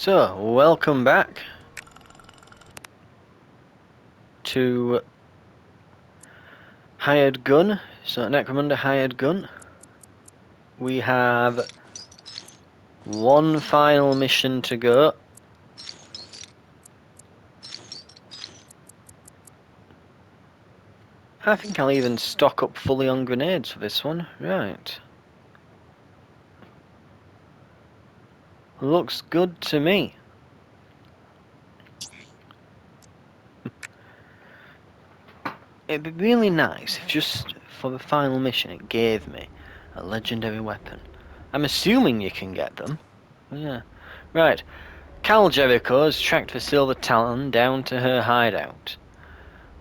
So, welcome back to Hired Gun. So, Necromunda Hired Gun. We have one final mission to go. I think I'll even stock up fully on grenades for this one. Right. Looks good to me. It'd be really nice if just for the final mission it gave me a legendary weapon. I'm assuming you can get them. Yeah. Right. Cal Jericho has tracked the Silver Talon down to her hideout,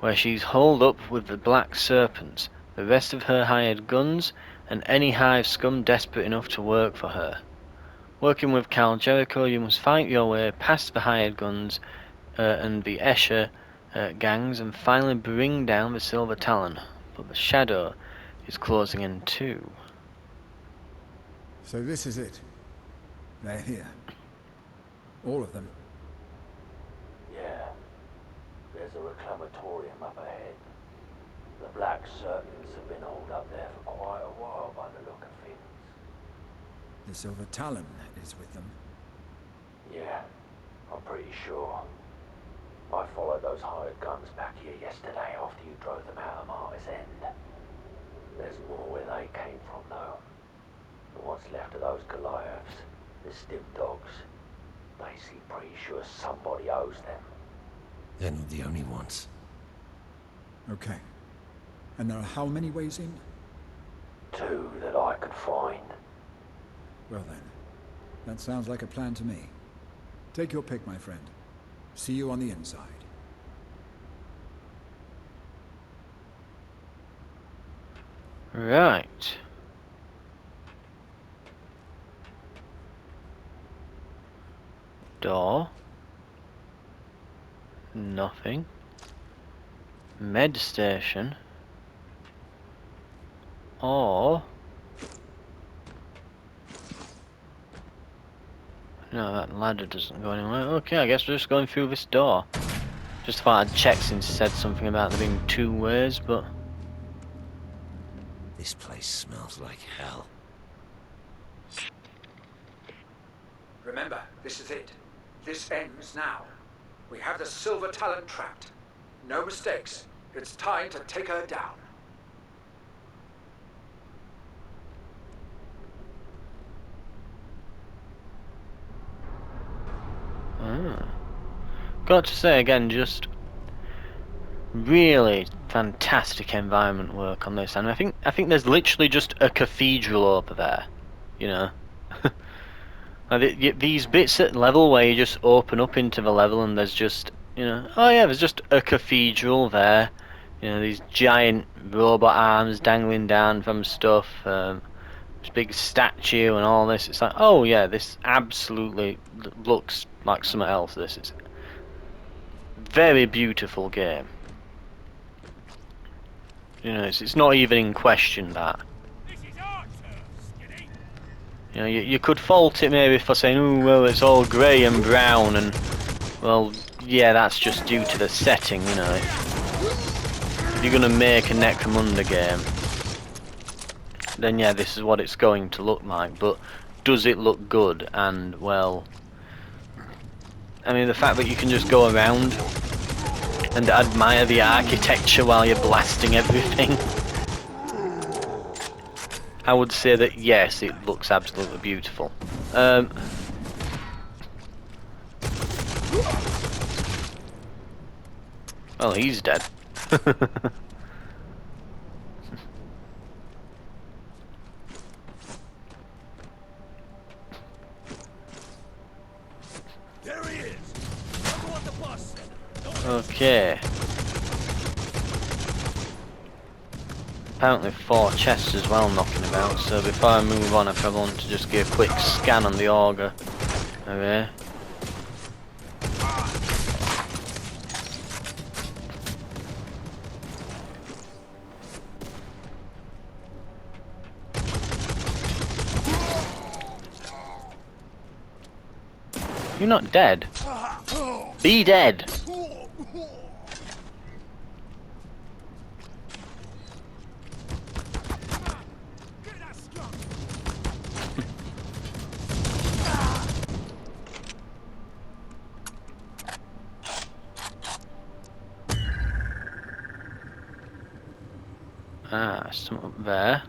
where she's holed up with the Black Serpents, the rest of her hired guns, and any hive scum desperate enough to work for her. Working with Cal Jericho, you must fight your way past the hired guns and the Escher gangs and finally bring down the Silver Talon. But the shadow is closing in too. So this is it. They're here. All of them. Yeah. There's a reclamatorium up ahead. The Black Serpents have been holed up there for quite a while by the look of things. The Silver Talon is with them. Yeah, I'm pretty sure. I followed those hired guns back here yesterday after you drove them out of Martyr's End. There's more where they came from though. And what's left of those Goliaths, the stim dogs, they seem pretty sure somebody owes them. They're not the only ones. Okay. And there are how many ways in? 2 that I could find. Well then. That sounds like a plan to me. Take your pick, my friend. See you on the inside. Right. Door. Nothing. Med station. Or... no, that ladder doesn't go anywhere. Okay, I guess we're just going through this door. Just thought I'd check since it said something about there being 2 ways, but... This place smells like hell. Remember, this is it. This ends now. We have the Silver Talon trapped. No mistakes. It's time to take her down. Got to say again, just really fantastic environment work on this, and I think there's literally just a cathedral over there, you know. Like these bits at level where you just open up into the level and there's just, you know, oh yeah, there's just a cathedral there, you know, these giant robot arms dangling down from stuff, this big statue and all this. It's like, oh yeah, this absolutely looks like something else. This is very beautiful game. You know, it's not even in question that. You know, you could fault it maybe for saying, oh well, it's all grey and brown, and well, yeah, that's just due to the setting. You know, if you're gonna make a Necromunda game, then yeah, this is what it's going to look like. But does it look good? And well, I mean, the fact that you can just go around and admire the architecture while you're blasting everything, I would say that yes, it looks absolutely beautiful. Well, he's dead. There he is. Look what the boss said. Okay. Apparently 4 chests as well knocking about, so before I move on I probably want to just give a quick scan on the auger. Okay. You're not dead. Be dead. Ah, some up there.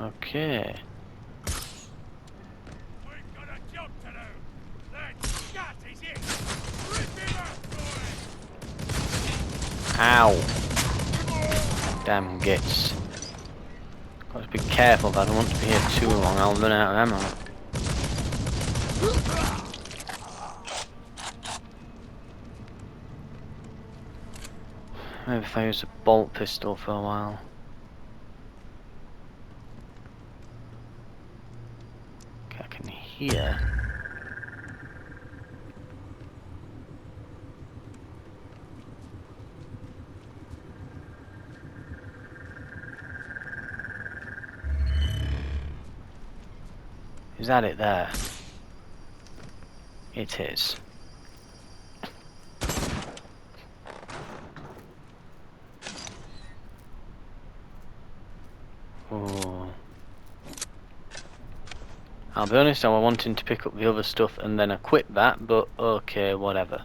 Okay. We've got a job to do. That shot is it. Rip him up, boy. Ow. Damn gits. Got to be careful if I don't want to be here too long. I'll run out of ammo. Maybe if I use a bolt pistol for a while. Okay, I can hear. Is that it there? It is. Oh. I'll be honest, I was wanting to pick up the other stuff and then equip that, but okay, whatever.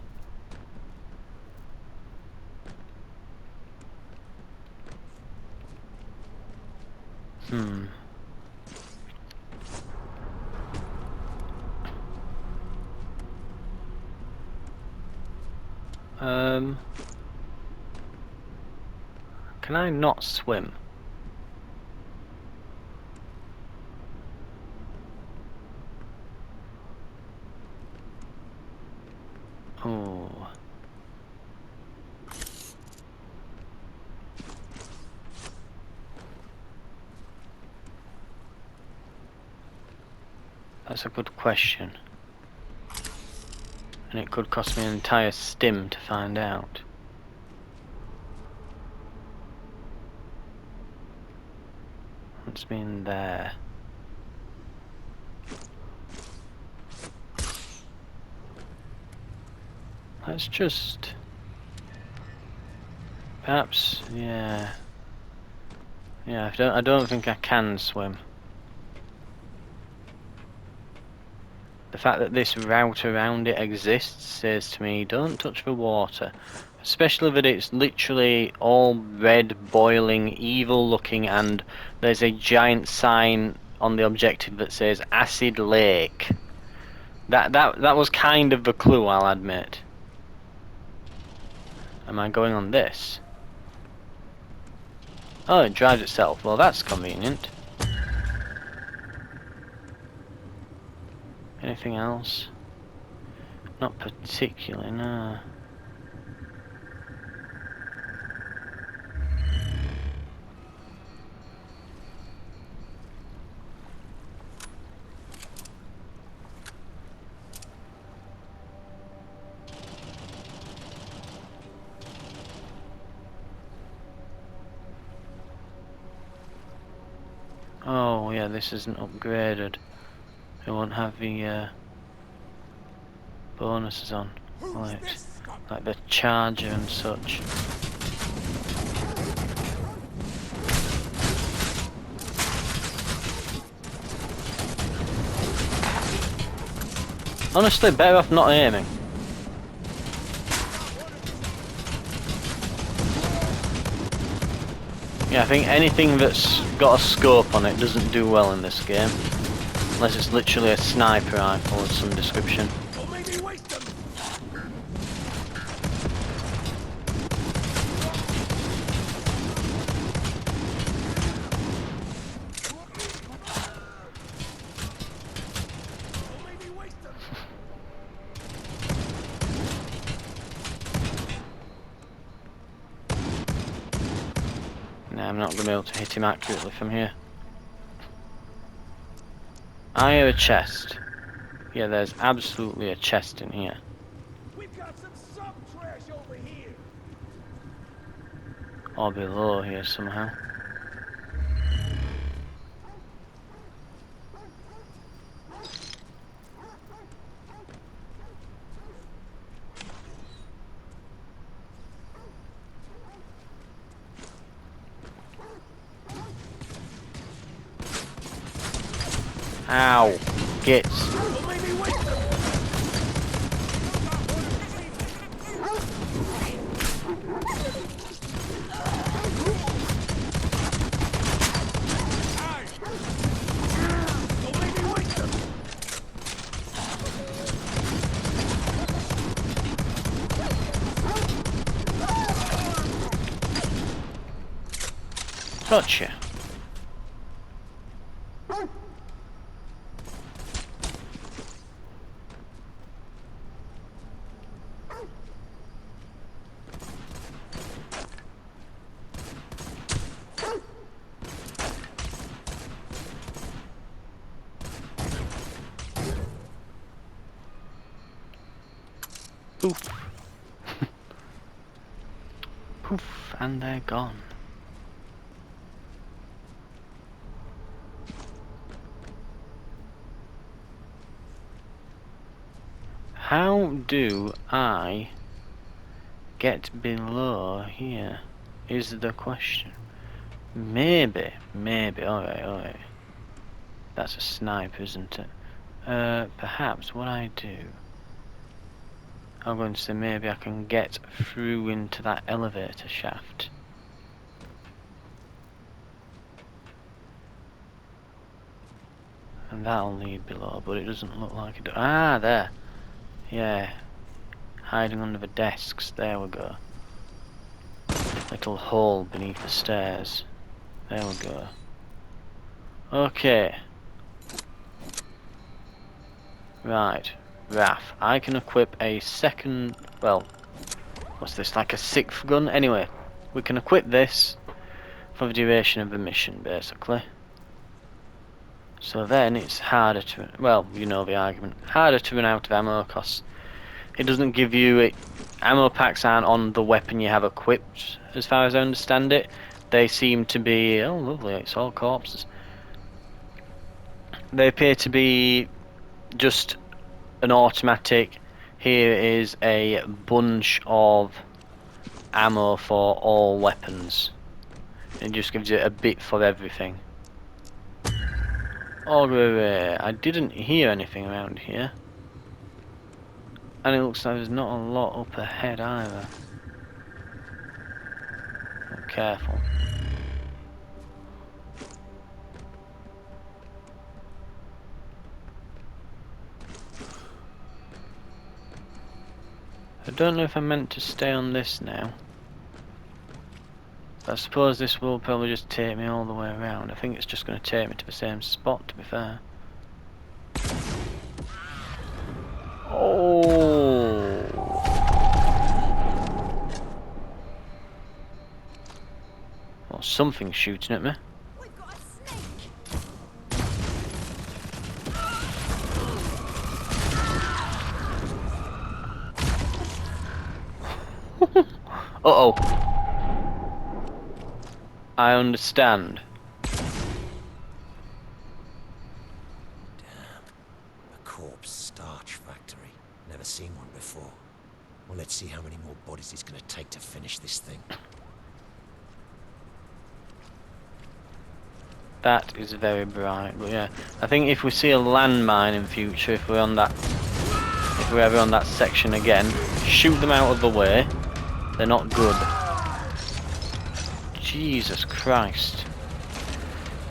Hmm. Can I not swim? Oh. That's a good question. And it could cost me an entire stim to find out. What's been there? Let's just... Perhaps, yeah. Yeah, I don't think I can swim. The fact that this route around it exists says to me, don't touch the water. Especially that it's literally all red, boiling, evil looking, and there's a giant sign on the objective that says Acid Lake. That was kind of the clue, I'll admit. Am I going on this? Oh, it drives itself. Well, that's convenient. Anything else? Not particularly, no. Oh, yeah, this isn't upgraded. It won't have the bonuses on. Like the charger and such. Honestly, better off not aiming. Yeah, I think anything that's got a scope on it doesn't do well in this game. Unless it's literally a sniper rifle of some description. Or maybe waste them. Or maybe waste them. Nah, I'm not going to be able to hit him accurately from here. I hear a chest. Yeah, there's absolutely a chest in here. We've got some sub-trash over here. Or below here somehow. Ow. Gits. Gotcha. Poof. Poof, and they're gone. How do I get below here is the question. Maybe, alright. That's a sniper, isn't it? Perhaps what I do, I'm going to say maybe I can get through into that elevator shaft. And that'll lead below, but it doesn't look like it. Ah, there. Yeah. Hiding under the desks. There we go. Little hole beneath the stairs. There we go. Okay. Right. Raf. I can equip a second... Well, what's this? Like a sixth gun? Anyway, we can equip this for the duration of the mission, basically. So then it's harder to... Well, you know the argument. Harder to run out of ammo, because it doesn't give you... Ammo packs aren't on the weapon you have equipped, as far as I understand it. They seem to be... Oh, lovely, it's all corpses. They appear to be just an automatic. Here is a bunch of ammo for all weapons. It just gives you a bit for everything. Oh, I didn't hear anything around here. And it looks like there's not a lot up ahead either. Be careful. I don't know if I'm meant to stay on this now. I suppose this will probably just take me all the way around. I think it's just going to take me to the same spot, to be fair. Oh! Well, something's shooting at me. We've got a snake. Uh-oh. I understand. A corpse starch factory. Never seen one before. Well, let's see how many more bodies it's gonna take to finish this thing. That is very bright, but yeah. I think if we see a landmine in future, if we're on that... If we're ever on that section again, shoot them out of the way. They're not good. Jesus Christ.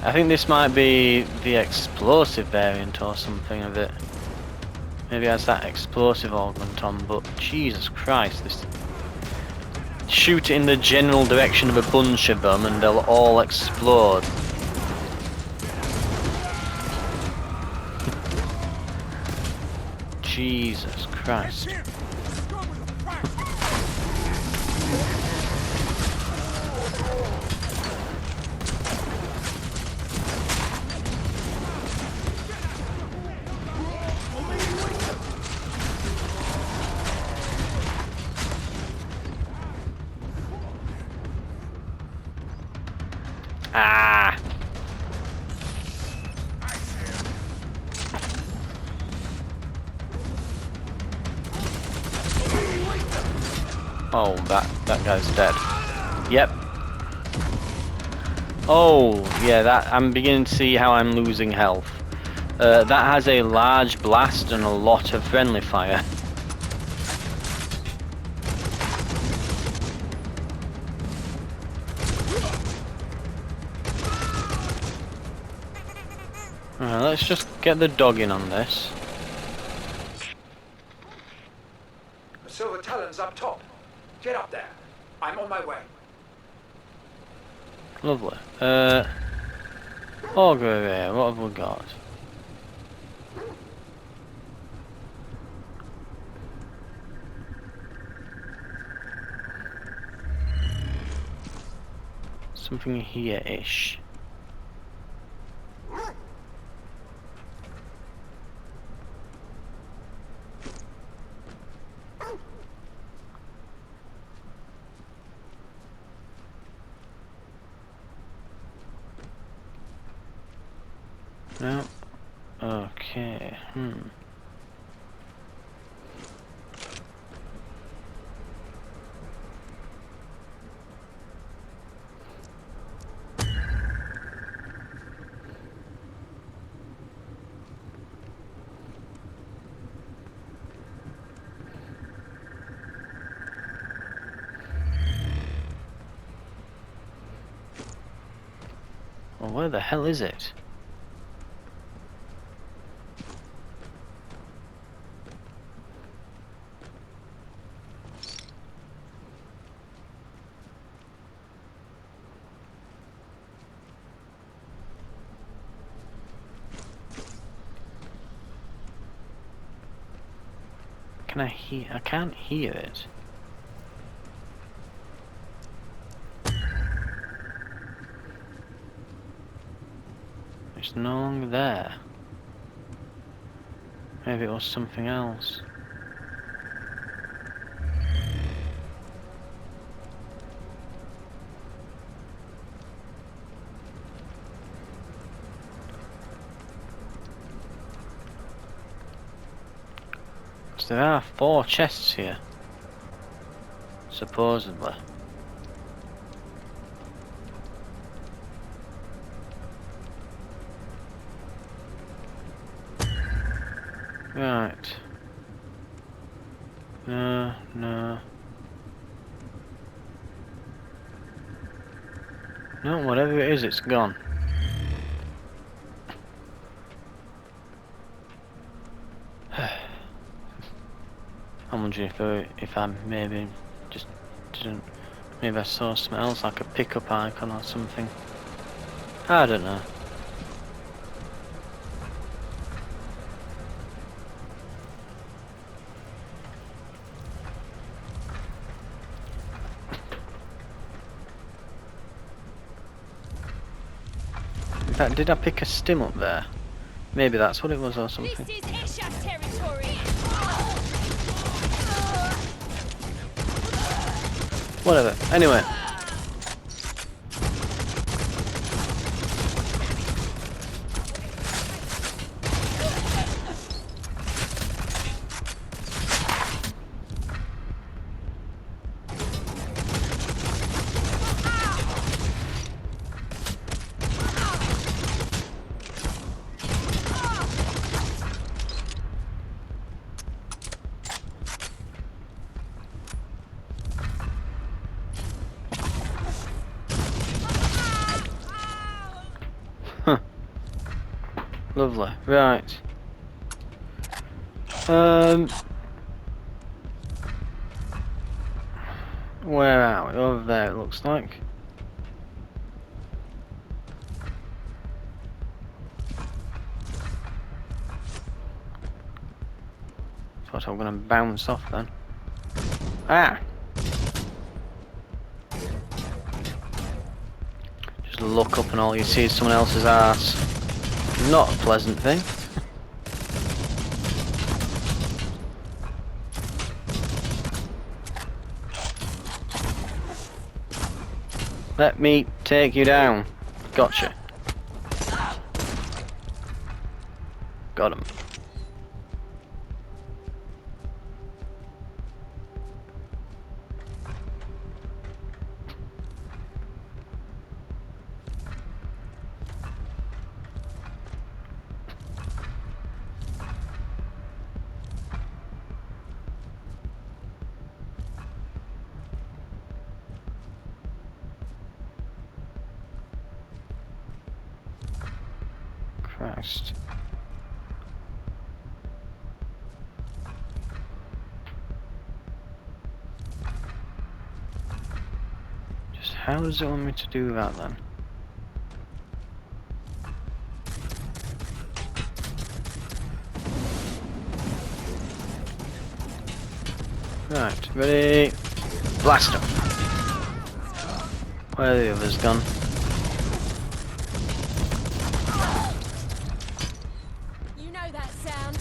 I think this might be the explosive variant or something of it. Maybe it has that explosive augment on, but Jesus Christ, this... Shoot it in the general direction of a bunch of them and they'll all explode. Jesus Christ. Ah! Oh, that guy's dead. Yep. Oh, yeah, that I'm beginning to see how I'm losing health. That has a large blast and a lot of friendly fire. Let's just get the dog in on this. The Silver Talon's up top. Get up there. I'm on my way. Lovely. Auger here, what have we got? Something here-ish. No. Okay. Well, where the hell is it? Can I hear? I can't hear it. It's no longer there. Maybe it was something else. So there are 4 chests here. Supposedly. Right. No. No, whatever it is, it's gone. I'm wondering if I maybe just didn't. Maybe I saw something else, like a pickup icon or something. I don't know. In fact, did I pick a stim up there? Maybe that's what it was or something. This is Isha's territory. Whatever. Anyway. Lovely. Right. Where are we? Over there it looks like. Thought I'm gonna bounce off then. Ah! Just look up and all you see is someone else's ass. Not a pleasant thing. Let me take you down. Gotcha. Got him. Christ. Just how does it want me to do that then? Right, ready? Blast them! Where are the others gone? You know that sound.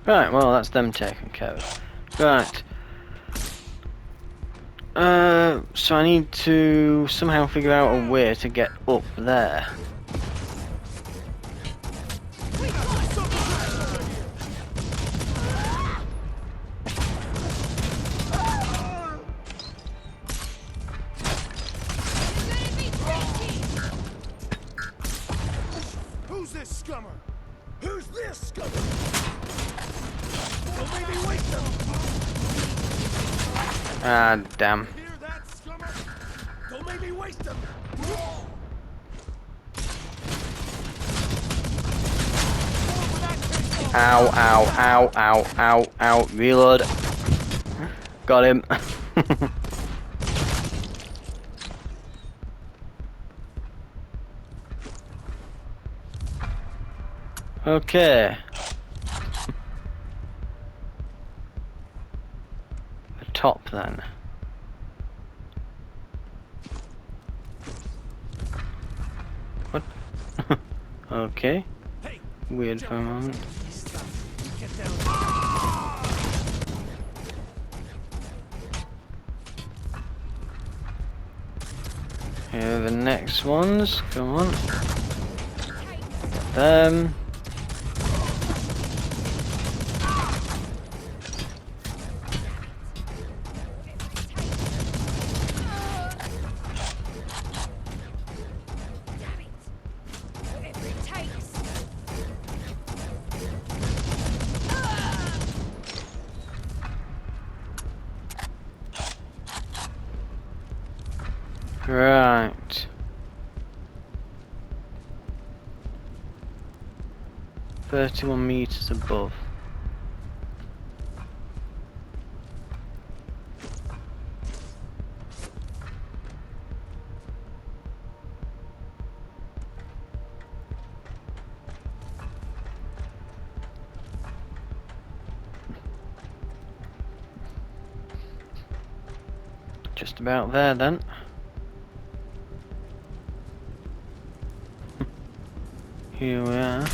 Right, well that's them taken care of. Right. So I need to somehow figure out a way to get up there. Who's this scummer? Who's this scummer? Don't make me wake them! Ah, damn. Hear that, scummer? Don't make me waste them! Ow, ow, ow, ow, ow, ow. Reload. Got him. Okay. The top then. What? Okay. Weird for a moment. Here are the next ones. Come on. Get them. Whatever it takes. Right. "31 meters above." Just about there then. Here we are.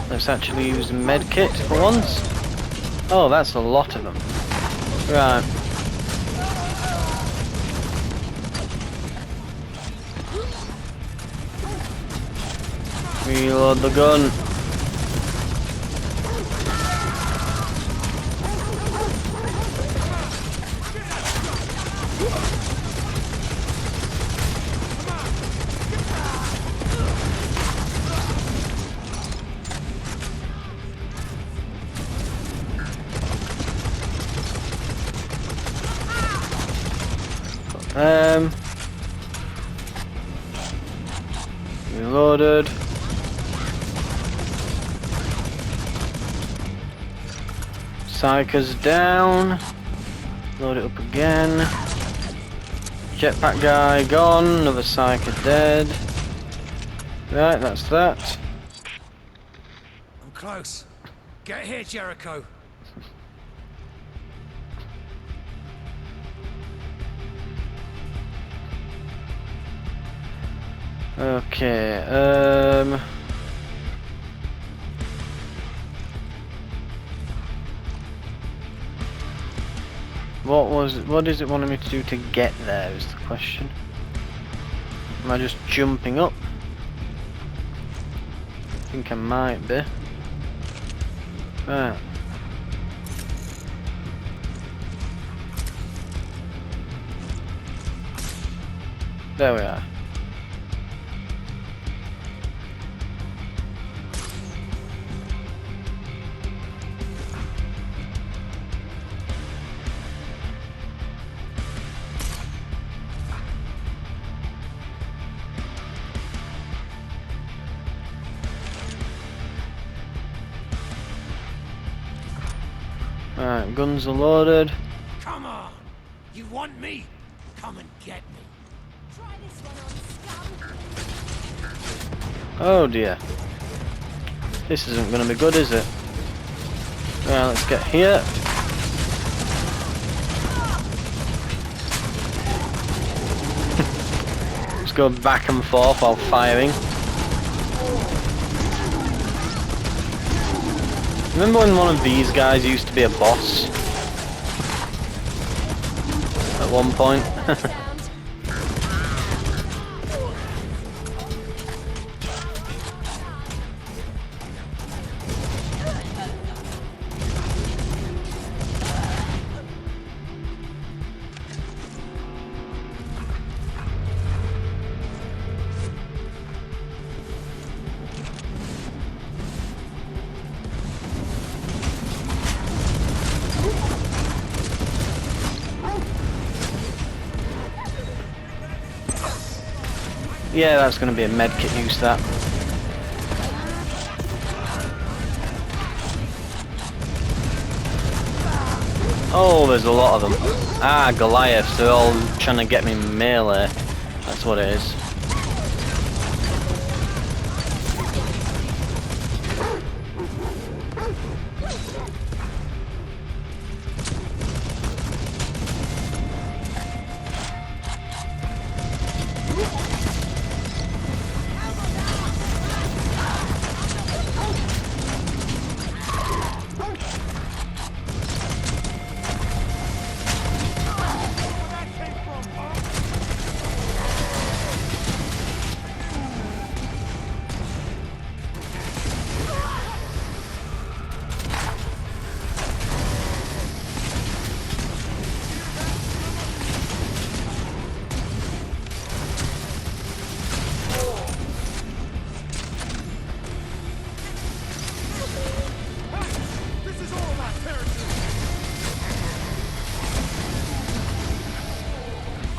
Let's actually use the med kit for once. Oh, that's a lot of them. Right. Reload the gun. Reloaded. Psyker's down. Load it up again. Jetpack guy gone. Another Psyker dead. Right, that's that. I'm close. Get here, Jericho. Okay, what is it wanting me to do to get there is the question. Am I just jumping up? I think I might be. Right. There we are. Alright, guns are loaded. Come on! You want me? Come and get me. Try this one on, scum. Oh dear. This isn't going to be good, is it? Right, let's get here. Let's go back and forth while firing. Remember when one of these guys used to be a boss? At one point? Sound. Yeah, that's going to be a medkit use, that. Oh, there's a lot of them. Ah, Goliaths, they're all trying to get me melee. That's what it is. This is all about territory.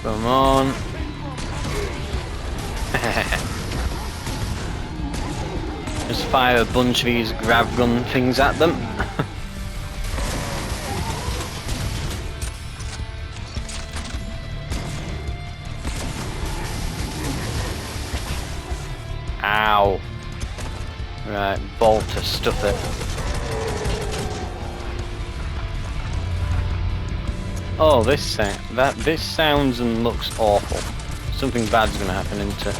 Come on. Just fire a bunch of these grab gun things at them. Ow. Right, bolt to stuff it. Oh, this sounds and looks awful. Something bad's gonna happen, isn't it?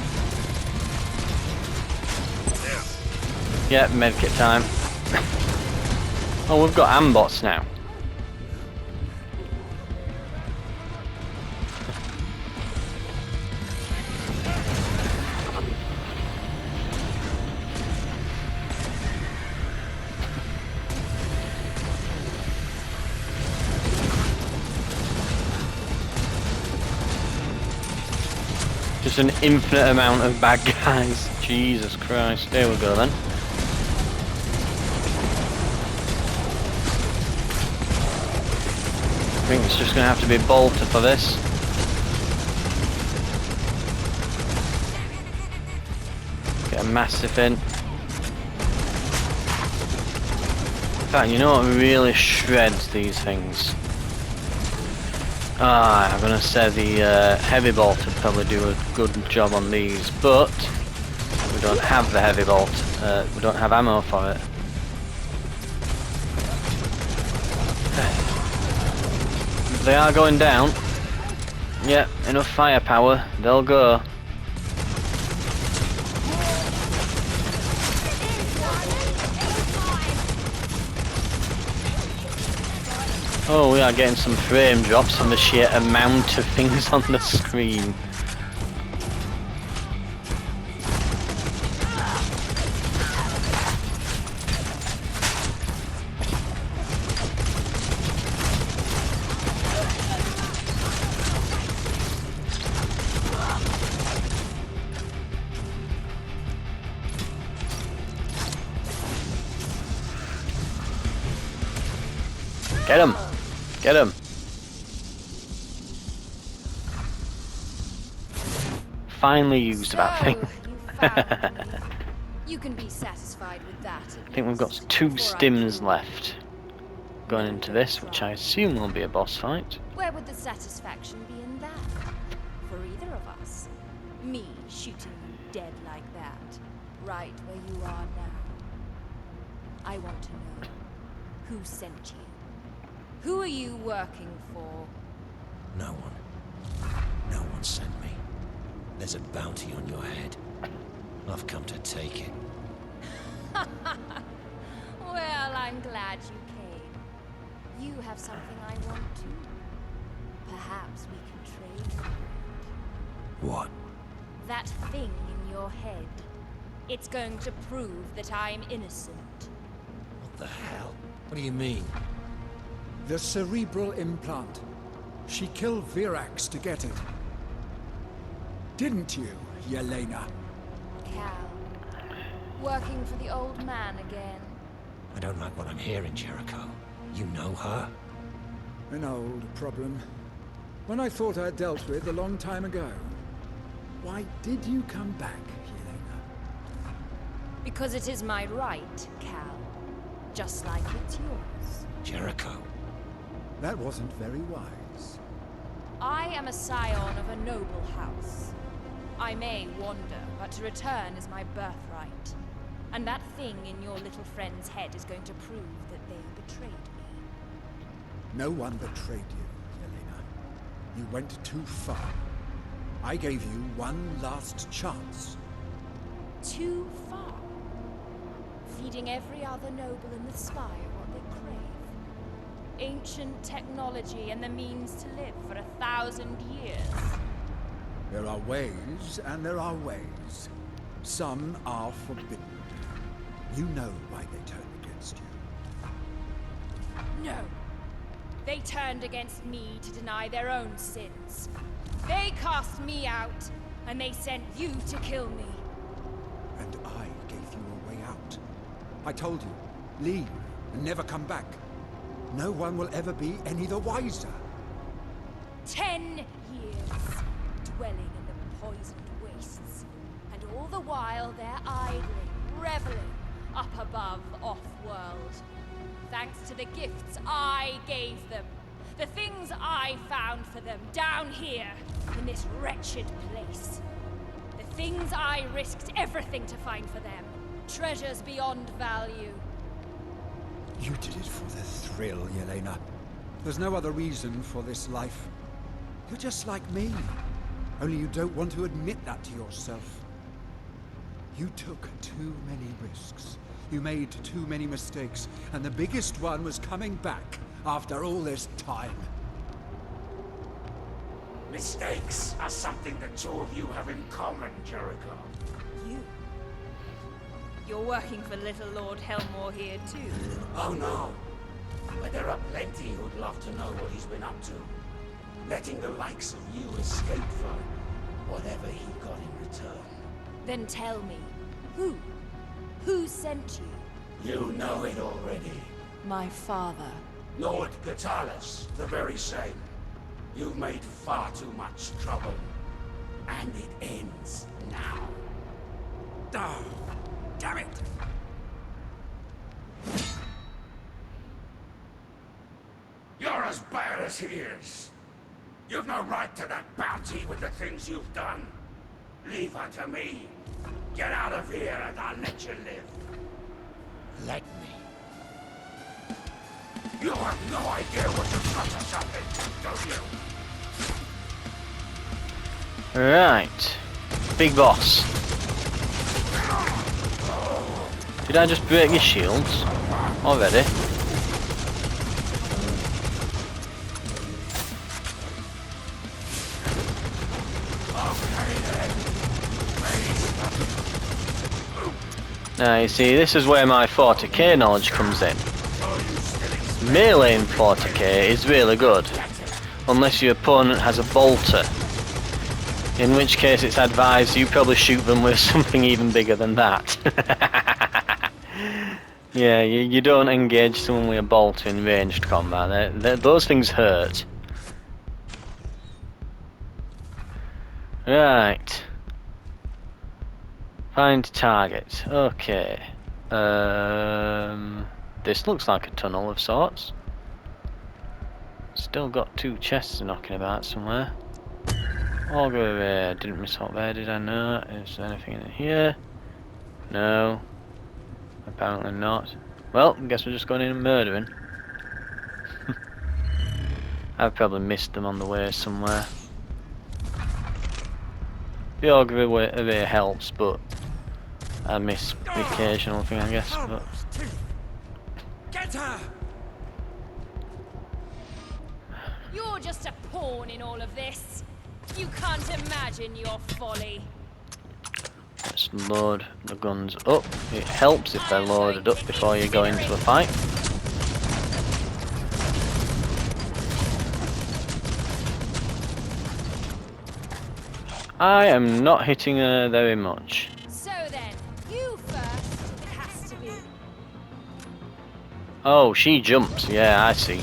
Yeah, medkit time. Oh, we've got ambots now. Just an infinite amount of bad guys. Jesus Christ. There we go then. I think it's just going to have to be bolter for this. Get a massive in. In fact, you know what really shreds these things? I'm going to say the heavy bolt would probably do a good job on these, but we don't have the heavy bolt. We don't have ammo for it. They are going down. Yep, enough firepower. They'll go. Oh, we are getting some frame drops from the sheer amount of things on the screen. Get him! Get him! Finally used that thing. You found me. You can be satisfied with that. I think we've got 2 stims left. going into this, which I assume will be a boss fight. Where would the satisfaction be in that? For either of us. Me shooting you dead like that, right where you are now. I want to know, who sent you? Who are you working for? No one. No one sent me. There's a bounty on your head. I've come to take it. Well, I'm glad you came. You have something I want too. Perhaps we can trade for it. What? That thing in your head. It's going to prove that I'm innocent. What the hell? What do you mean? The cerebral implant. She killed Virax to get it. Didn't you, Yelena? Cal. Working for the old man again. I don't like what I'm hearing, Jericho. You know her? An old problem. One I thought I'd dealt with a long time ago. Why did you come back, Yelena? Because it is my right, Cal. Just like it's yours. Jericho. That wasn't very wise. I am a scion of a noble house. I may wander, but to return is my birthright. And that thing in your little friend's head is going to prove that they betrayed me. No one betrayed you, Yelena. You went too far. I gave you one last chance. Too far. Feeding every other noble in the Spire what they crave. Ancient technology and the means to live for 1,000 years. There are ways, and there are ways. Some are forbidden. You know why they turned against you. No. They turned against me to deny their own sins. They cast me out, and they sent you to kill me. And I gave you a way out. I told you, leave and never come back. No one will ever be any the wiser. 10 years, dwelling in the poisoned wastes. And all the while they're idling, reveling, up above, off-world. Thanks to the gifts I gave them. The things I found for them down here, in this wretched place. The things I risked everything to find for them. Treasures beyond value. You did it for the thrill, Yelena. There's no other reason for this life. You're just like me. Only you don't want to admit that to yourself. You took too many risks. You made too many mistakes. And the biggest one was coming back after all this time. Mistakes are something the two of you have in common, Jericho. You? You're working for little Lord Helmore here too. Oh no. But there are plenty who'd love to know what he's been up to. Letting the likes of you escape for whatever he got in return. Then tell me, who? Who sent you? You know it already. My father. Lord Catalis, the very same. You've made far too much trouble. And it ends now. Oh, damn it! You're as bad as he is. You've no right to that bounty with the things you've done. Leave her to me. Get out of here and I'll let you live. Let me. You have no idea what you've got yourself into, don't you? Right. Big boss. Did I just break your shields? Already? Now you see, this is where my 40k knowledge comes in. Melee in 40k is really good, unless your opponent has a bolter, in which case it's advised you probably shoot them with something even bigger than that. Yeah, you don't engage someone with a bolter in ranged combat. Those things hurt. Right. Find target. Okay. This looks like a tunnel of sorts. still got 2 chests knocking about somewhere. I'll go over there. Didn't miss out there, did I? No. Is there anything in here? No. Apparently not. Well, I guess we're just going in and murdering. I've probably missed them on the way somewhere. The auger away helps, but I miss the occasional thing, I guess. But Get her! You're just a pawn in all of this. You can't imagine your folly. let's load the guns up. It helps if they're loaded up before you go into a fight. I am not hitting her very much. So then, you first, it has to be. Oh, she jumps. Yeah, I see.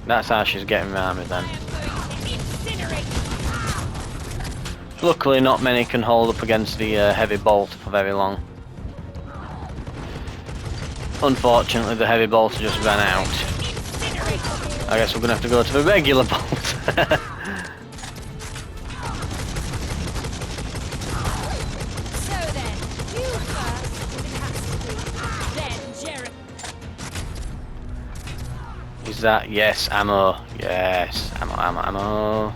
That's how she's getting around me I then. am going to incinerate. Luckily, not many can hold up against the heavy bolt for very long. Unfortunately, the heavy bolt just ran out. Incinerate. I guess we're gonna have to go to the regular bolt. So then, you first, it has to be. Then Jeremy. Is that yes? Ammo. Yes. Ammo. Ammo. Ammo.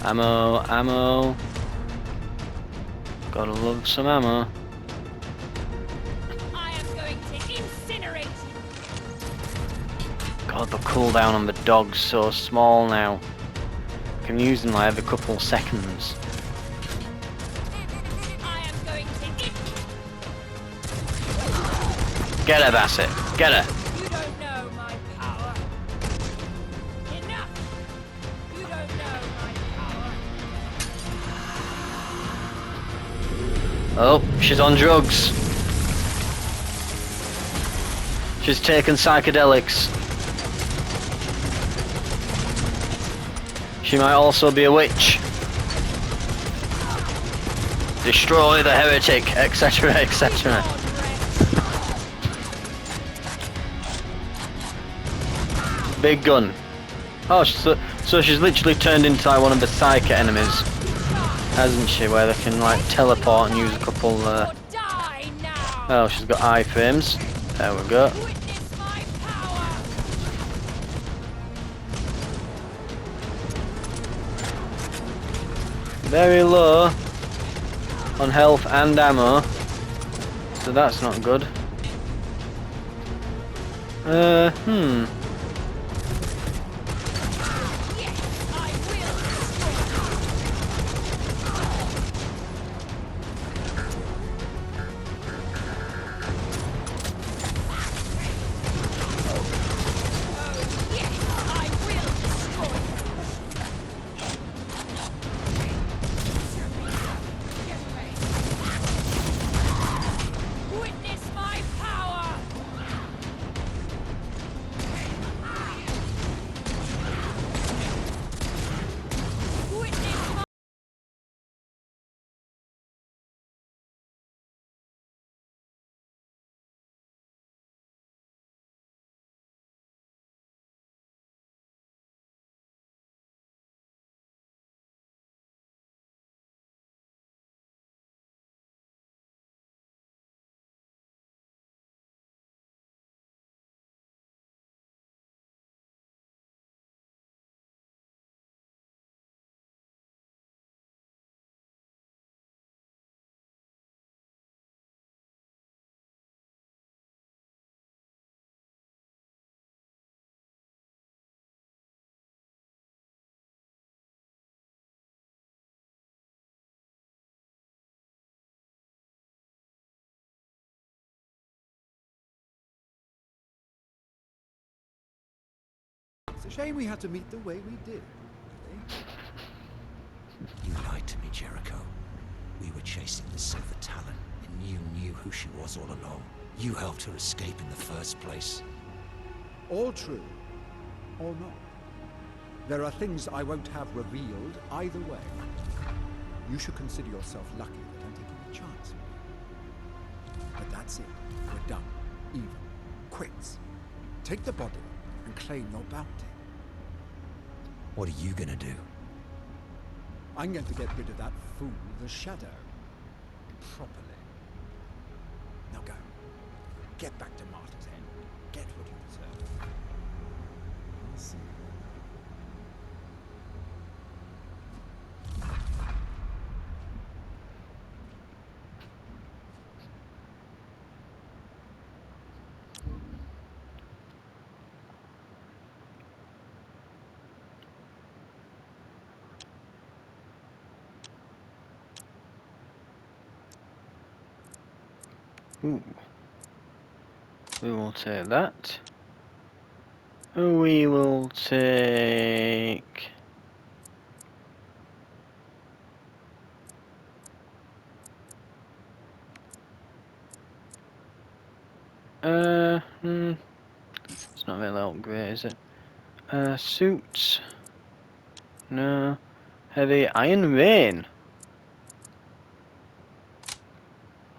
Ammo. Ammo. Gotta love some ammo. I am going to incinerate. God, the cooldown on the dog's so small now. I can use them like every couple seconds. I am going to Get her, Bassett. Get her. You don't know my power. Enough. You don't know my power. Oh, she's on drugs. She's taken psychedelics. She might also be a witch. Destroy the heretic, etc., etc. Big gun. Oh, so she's literally turned into like one of the psychic enemies, hasn't she? Where they can like teleport and use a couple. Or die now. Oh, she's got iframes. There we go. Witness my power. Very low on health and ammo, so that's not good. Yes, I will destroy. Yes, I will destroy. Witness my power. Witness my It's a shame we had to meet the way we did. You lied to me, Jericho. We were chasing the Silver Talon, and you knew who she was all along. You helped her escape in the first place. All true, or not. There are things I won't have revealed either way. You should consider yourself lucky that I'm taking a chance. But that's it. We're done. Even. Quits. Take the body and claim your bounty. What are you gonna do? I'm going to get rid of that fool, the Shadow. Properly. Now go. Get back to Martyr's End. Get what you deserve. I'll see you. Ooh. We will take that. We will take... It's not really upgrade, is it? Suits. No. Heavy Iron Rain.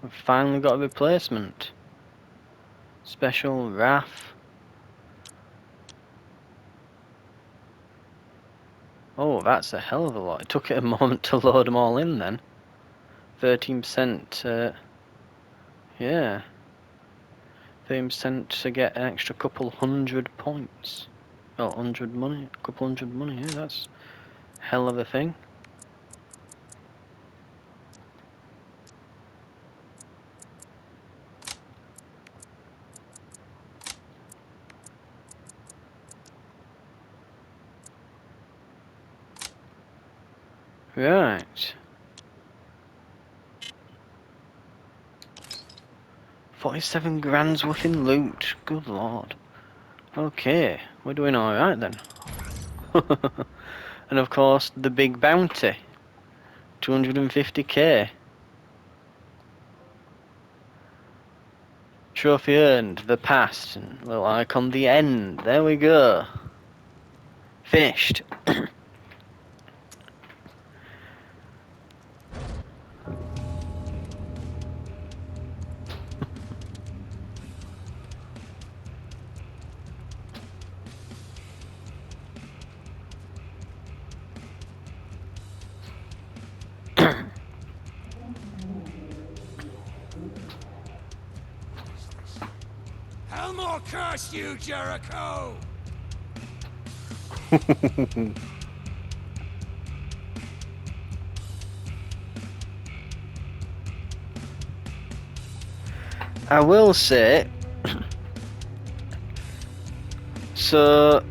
We've finally got a replacement. Special Wrath. Oh, that's a hell of a lot. It took it a moment to load them all in then. 13%, yeah. 13% to get an extra couple hundred points. Oh, 100 money, a couple hundred money, yeah, that's a hell of a thing. Right. 47 grand's worth in loot. Good lord. Okay, we're doing alright then. And of course, the big bounty. 250k. Trophy earned, the past, and little icon, the end. There we go. Finished. Helmore curse you, Jericho! I will say, so,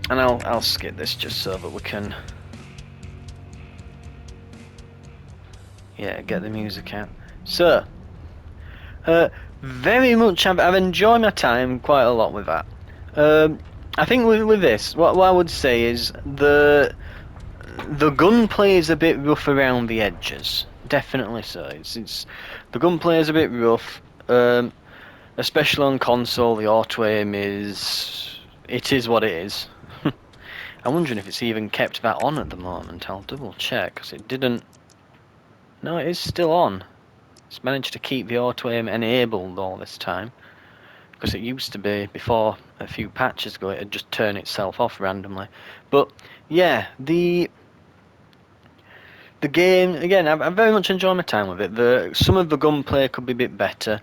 and I'll skip this just so that we can, yeah, get the music out. So, very much, I've enjoyed my time quite a lot with that. I think with this, what I would say is the gunplay is a bit rough around the edges. Definitely so. It's the gunplay is a bit rough, especially on console. The auto aim is what it is. I'm wondering if it's even kept that on at the moment. I'll double check because it didn't. No, it is still on. It's managed to keep the auto aim enabled all this time. Because it used to be, before a few patches ago, it would just turn itself off randomly. But yeah, the game, again, I very much enjoy my time with it. Some of the gunplay could be a bit better.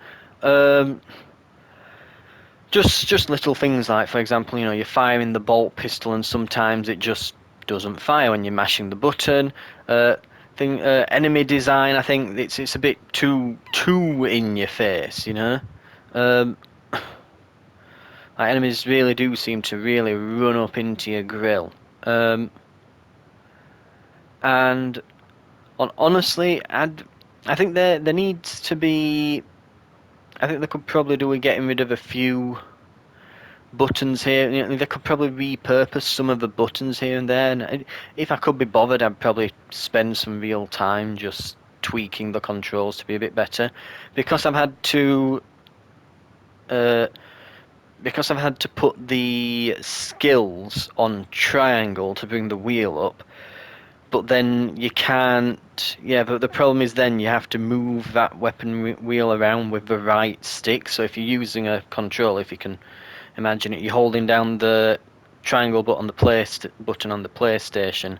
Just little things like, for example, you know, you're firing the bolt pistol and sometimes it just doesn't fire when you're mashing the button. Enemy design, I think it's a bit too in your face, you know. Like enemies really do seem to really run up into your grill. And honestly, I think there needs to be. I think they could probably do with getting rid of a few buttons here. You know, they could probably repurpose some of the buttons here and there. And if I could be bothered, I'd probably spend some real time just tweaking the controls to be a bit better, because I've had to. Because I've had to put the skills on triangle to bring the wheel up, but then you can't. Yeah, but the problem is then you have to move that weapon wheel around with the right stick. So if you're using a control, if you can imagine it, you're holding down the triangle button on the PlayStation,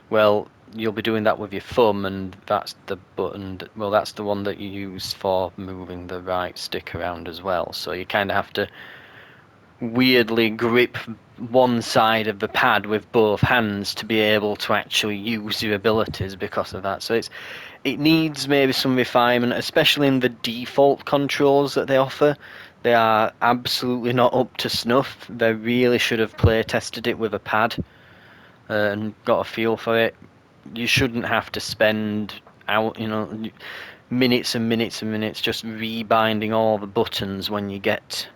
well, you'll be doing that with your thumb, and that's the button. Well, that's the one that you use for moving the right stick around as well. So you kind of have to weirdly grip one side of the pad with both hands to be able to actually use your abilities because of that. So it needs maybe some refinement, especially in the default controls that they offer. They are absolutely not up to snuff. They really should have play tested it with a pad and got a feel for it. You shouldn't have to spend minutes and minutes and minutes just rebinding all the buttons when you get.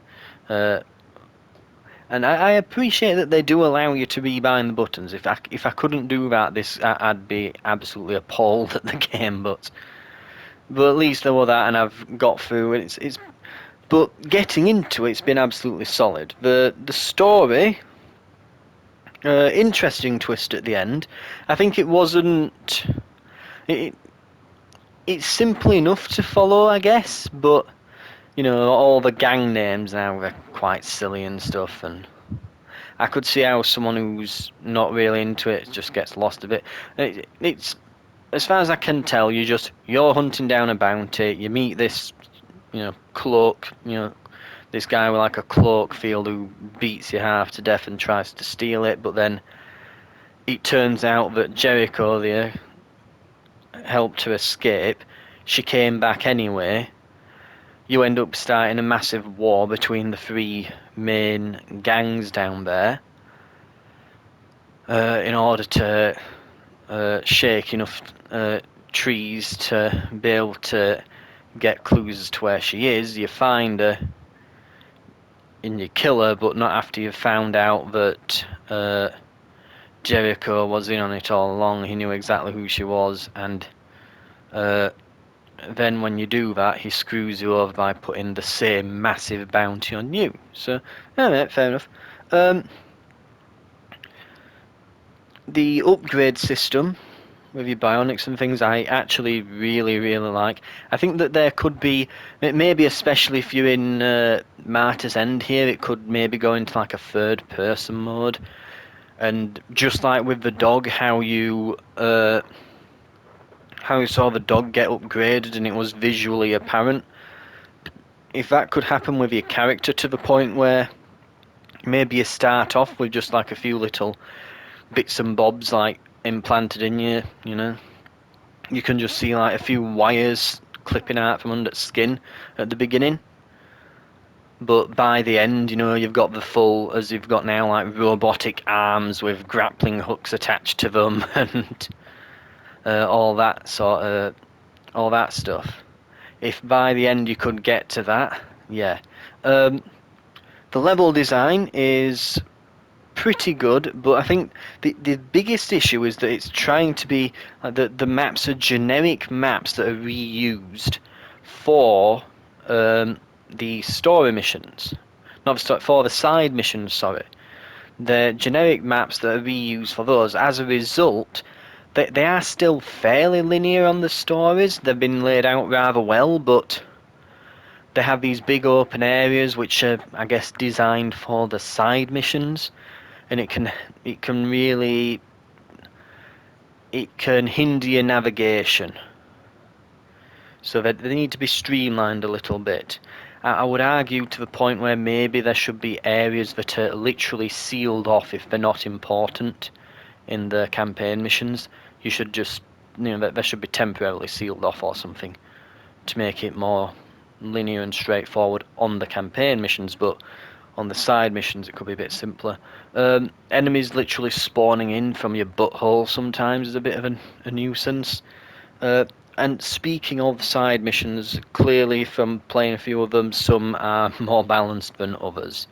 And I appreciate that they do allow you to rebind the buttons. If I couldn't do that, I'd be absolutely appalled at the game. But at least there were that, and I've got through it. But getting into it's been absolutely solid. The story, interesting twist at the end. I think it wasn't. It's simple enough to follow, I guess, but all the gang names now are quite silly and stuff, and I could see how someone who's not really into it just gets lost a bit. It's as far as I can tell, you're hunting down a bounty. You meet this, cloak, this guy with like a cloak field who beats you half to death and tries to steal it, but then it turns out that Jericho there helped her escape. She came back anyway. You end up starting a massive war between the three main gangs down there in order to shake enough trees to be able to get clues as to where she is. You find her and you kill her, but not after you've found out that Jericho was in on it all along. He knew exactly who she was, and then when you do that, he screws you over by putting the same massive bounty on you. So, alright, fair enough. The upgrade system with your bionics and things, I actually really, really like. I think that there could be, maybe especially if you're in Martyr's End here, it could maybe go into like a third-person mode. And just like with the dog, how you saw the dog get upgraded and it was visually apparent. If that could happen with your character to the point where maybe you start off with just like a few little bits and bobs like implanted in you, you can just see like a few wires clipping out from under skin at the beginning. But by the end, you've got the full, as you've got now, like robotic arms with grappling hooks attached to them and all that stuff. If by the end you could get to that, yeah. The level design is pretty good, but I think the biggest issue is that it's trying to be the maps are generic maps that are reused for the story missions, not for the side missions. Sorry, the generic maps that are reused for those. As a result, they are still fairly linear on the stories. They've been laid out rather well, but they have these big open areas which are, I guess, designed for the side missions. And it can hinder your navigation. So they need to be streamlined a little bit. I would argue to the point where maybe there should be areas that are literally sealed off if they're not important in the campaign missions. You should just, they should be temporarily sealed off or something to make it more linear and straightforward on the campaign missions, but on the side missions it could be a bit simpler. Enemies literally spawning in from your butthole sometimes is a bit of a nuisance. And speaking of side missions, clearly from playing a few of them, some are more balanced than others.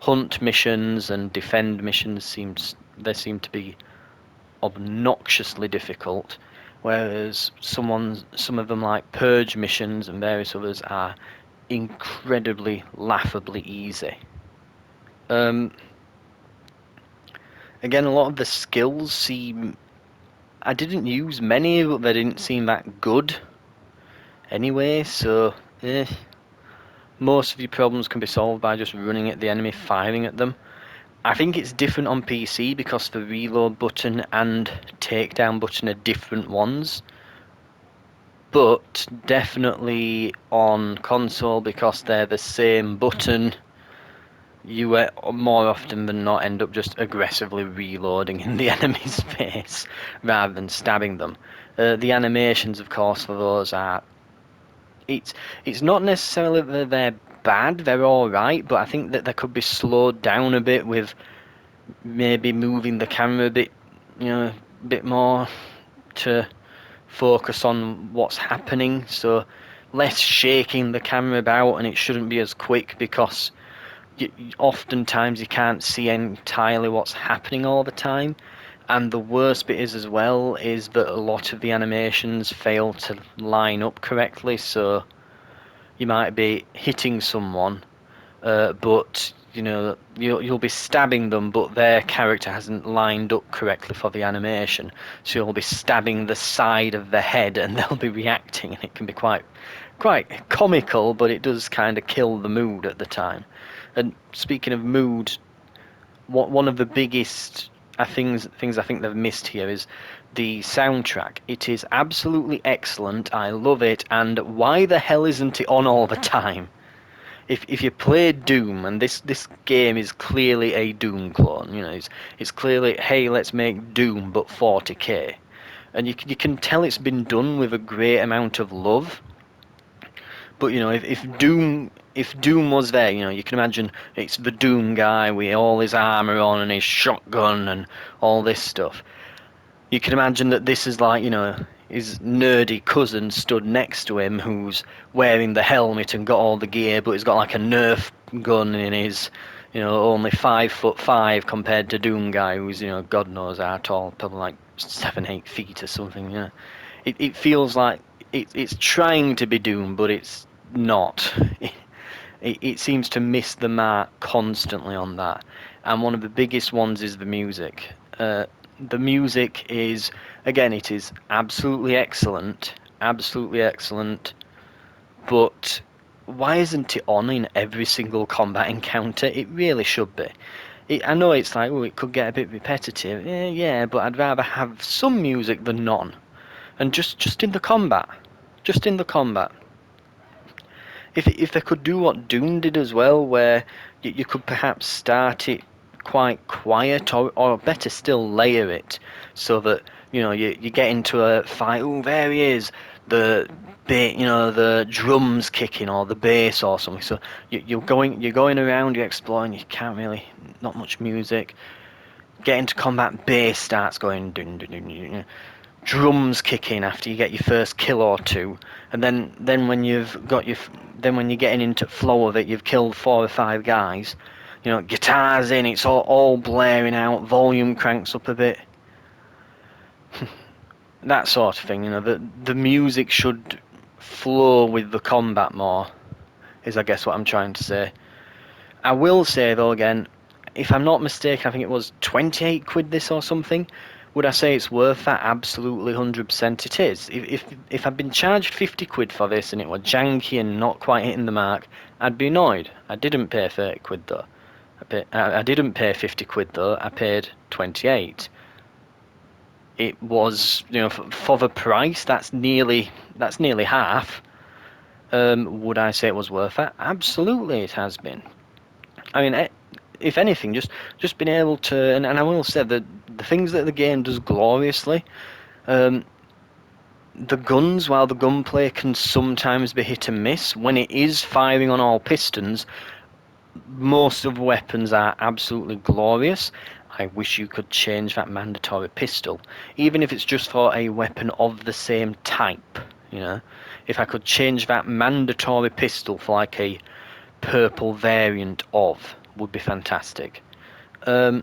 Hunt missions and defend missions seem to be obnoxiously difficult, whereas some of them like purge missions and various others are incredibly, laughably easy. Again, a lot of the skills seem... I didn't use many, but they didn't seem that good anyway, so most of your problems can be solved by just running at the enemy, firing at them. I think it's different on PC because the reload button and takedown button are different ones. But definitely on console, because they're the same button, you more often than not end up just aggressively reloading in the enemy's face rather than stabbing them. The animations, of course, for those are... It's not necessarily that they're bad, they're alright, but I think that they could be slowed down a bit with maybe moving the camera a bit, a bit more to focus on what's happening, so less shaking the camera about, and it shouldn't be as quick because oftentimes you can't see entirely what's happening all the time. And the worst bit is as well is that a lot of the animations fail to line up correctly, so you might be hitting someone, but you'll be stabbing them, but their character hasn't lined up correctly for the animation, so you'll be stabbing the side of the head and they'll be reacting, and it can be quite comical, but it does kind of kill the mood at the time. And speaking of mood, one of the biggest things I think they've missed here is the soundtrack. It is absolutely excellent. I love it, and why the hell isn't it on all the time? If you play Doom, and this game is clearly a Doom clone, it's clearly, hey, let's make Doom but 40k, and you can tell it's been done with a great amount of love. But if Doom was there, you can imagine it's the Doom guy with all his armor on and his shotgun and all this stuff. You can imagine that this is like, his nerdy cousin stood next to him who's wearing the helmet and got all the gear, but he's got like a Nerf gun in his, only 5'5" compared to Doom guy who's, God knows how tall, probably like 7-8 feet or something. It feels like it's trying to be Doom, but it's not. It seems to miss the mark constantly on that. And one of the biggest ones is the music. The music is, again, it is absolutely excellent, but why isn't it on in every single combat encounter? It really should be. I know it's like, it could get a bit repetitive, yeah, but I'd rather have some music than none. And just in the combat. Just in the combat. If they could do what Doom did as well, where you could perhaps start it quite quiet, or better still, layer it so that you get into a fight. Oh, there he is. The drums kicking or the bass or something. So you're going around, you're exploring. You can't really, not much music. Get into combat, bass starts going. Dun, dun, dun, dun, dun. Drums kick in after you get your first kill or two, and then when when you're getting into flow of it, you've killed 4 or 5 guys. Guitars in, it's all blaring out, volume cranks up a bit, that sort of thing. The music should flow with the combat more, is I guess what I'm trying to say. I will say though, again, if I'm not mistaken, I think it was 28 quid this or something. Would I say it's worth that? Absolutely, 100% it is. If I'd been charged 50 quid for this and it were janky and not quite hitting the mark, I'd be annoyed. I didn't pay 30 quid though. I didn't pay 50 quid though. I paid 28. It was, for the price, that's nearly half. Would I say it was worth that? Absolutely, it has been. I mean, if anything, just being able to, and I will say that the things that the game does gloriously, the guns, while the gunplay can sometimes be hit and miss, when it is firing on all pistons, most of the weapons are absolutely glorious. I wish you could change that mandatory pistol, even if it's just for a weapon of the same type. If I could change that mandatory pistol for like a purple variant of, would be fantastic. Again,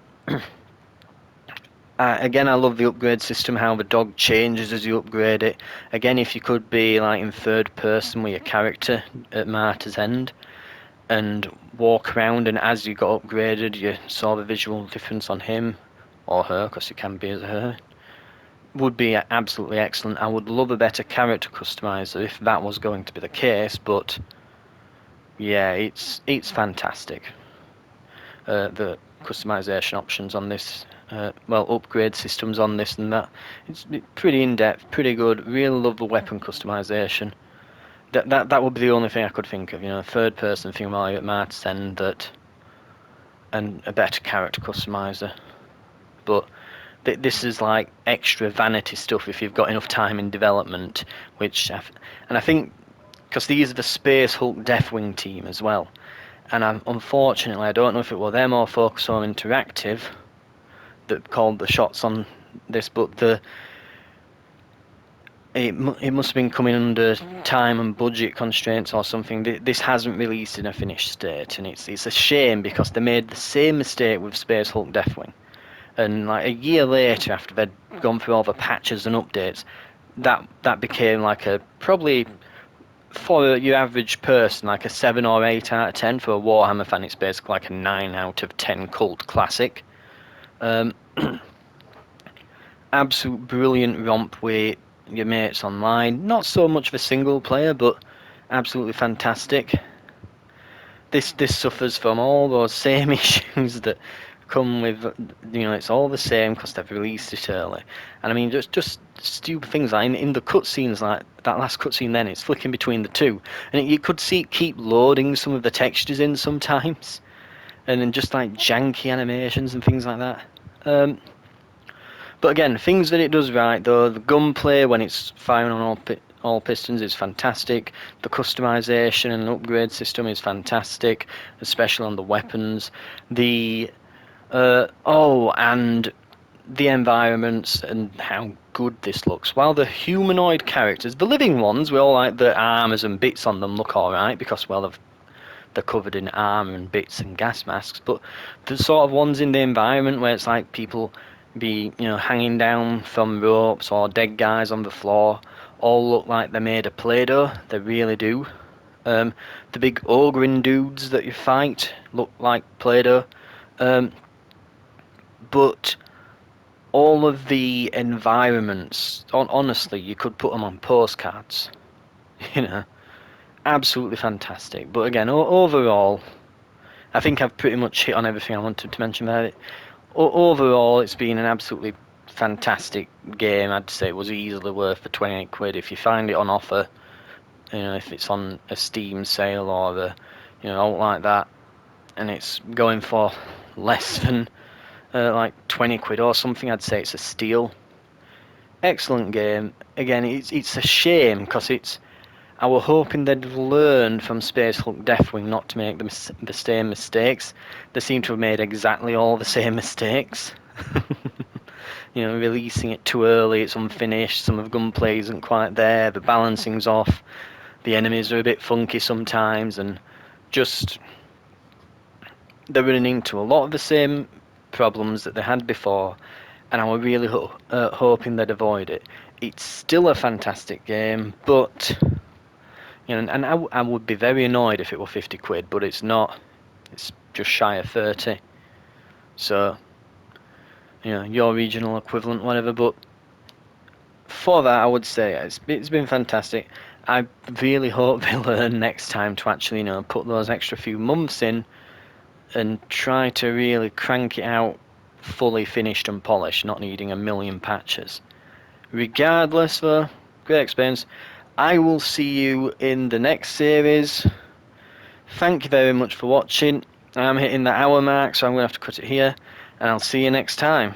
I love the upgrade system, how the dog changes as you upgrade it. Again, if you could be like in third person with your character at Martyr's End and walk around, and as you got upgraded you saw the visual difference on him or her, because you can be as her, would be absolutely excellent. I would love a better character customizer if that was going to be the case, but yeah, it's fantastic. The customization options on this. Well, upgrade systems on this and that. It's pretty in-depth, pretty good. Really love the weapon customization. That would be the only thing I could think of, third-person thing while you're at Mart's End, that, and a better character customizer. But this is like extra vanity stuff if you've got enough time in development, and I think because these are the Space Hulk Deathwing team as well, and unfortunately I don't know if it were them or Focus on Interactive that called the shots on this, but it must have been coming under time and budget constraints or something. This hasn't released in a finished state, and it's a shame because they made the same mistake with Space Hulk Deathwing. And like a year later, after they'd gone through all the patches and updates, that became like probably for your average person like a 7 or 8 out of 10. For a Warhammer fan, it's basically like a 9 out of 10 cult classic. Absolute brilliant romp with your mates online. Not so much of a single player, but absolutely fantastic. This suffers from all those same issues that come with, it's all the same because they've released it early. And I mean, just stupid things like in the cutscenes, like that last cutscene, then it's flicking between the two, and you could see it keep loading some of the textures in sometimes, and then just like janky animations and things like that. But again, things that it does right though, the gunplay when it's firing on all pistons is fantastic. The customization and upgrade system is fantastic, especially on the weapons. And the environments and how good this looks. While the humanoid characters, the living ones, we all like the armors and bits on them look alright because, well, they're covered in armor and bits and gas masks, but the sort of ones in the environment where it's like people be hanging down from ropes or dead guys on the floor all look like they're made of Play-Doh. They really do. The big ogre dudes that you fight look like Play-Doh. But all of the environments, honestly, you could put them on postcards. Absolutely fantastic. But again, overall, I think I've pretty much hit on everything I wanted to mention about it. Overall, it's been an absolutely fantastic game. I'd say it was easily worth the 28 quid if you find it on offer. If it's on a Steam sale or out like that, and it's going for less than like 20 quid or something, I'd say it's a steal. Excellent game. Again, it's a shame because I were hoping they'd learn from Space Hulk Deathwing not to make the same mistakes. They seem to have made exactly all the same mistakes. Releasing it too early, it's unfinished, some of the gunplay isn't quite there, the balancing's off, the enemies are a bit funky sometimes, and just they're running into a lot of the same problems that they had before, and I was really hoping they'd avoid it. It's still a fantastic game, but and I would be very annoyed if it were 50 quid, but it's not. It's just shy of 30. So your regional equivalent, whatever. But for that, I would say it's been fantastic. I really hope they learn next time to actually put those extra few months in and try to really crank it out fully finished and polished, not needing a million patches. Regardless, though, great experience. I will see you in the next series. Thank you very much for watching. I'm hitting the hour mark, so I'm going to have to cut it here, and I'll see you next time.